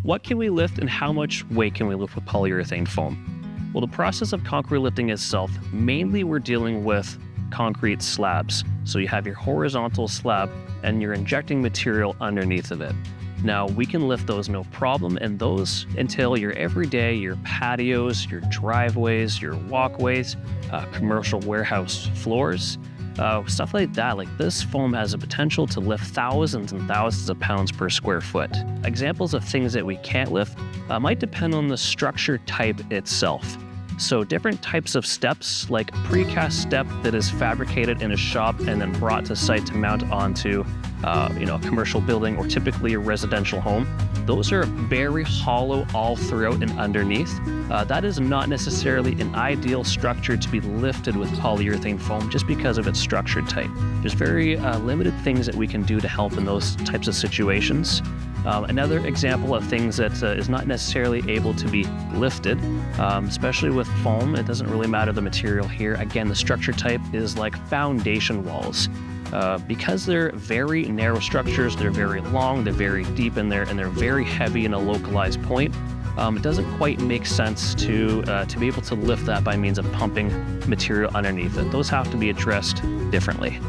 What can we lift and how much weight can we lift with polyurethane foam? Well, the process of concrete lifting itself, mainly we're dealing with concrete slabs. So you have your horizontal slab and you're injecting material underneath of it. Now, we can lift those no problem, and those entail your everyday, your patios, your driveways, your walkways, commercial warehouse floors, stuff like that. Like, this foam has a potential to lift thousands and thousands of pounds per square foot. Examples of things that we can't lift might depend on the structure type itself. So different types of steps, like a precast step that is fabricated in a shop and then brought to site to mount onto a commercial building or typically a residential home, those are very hollow all throughout and underneath. That is not necessarily an ideal structure to be lifted with polyurethane foam just because of its structure type. There's very limited things that we can do to help in those types of situations. Another example of things that is not necessarily able to be lifted, especially with foam, it doesn't really matter the material here. Again, the structure type is like foundation walls. Because they're very narrow structures, they're very long, they're very deep in there, and they're very heavy in a localized point. It doesn't quite make sense to be able to lift that by means of pumping material underneath it. Those have to be addressed differently.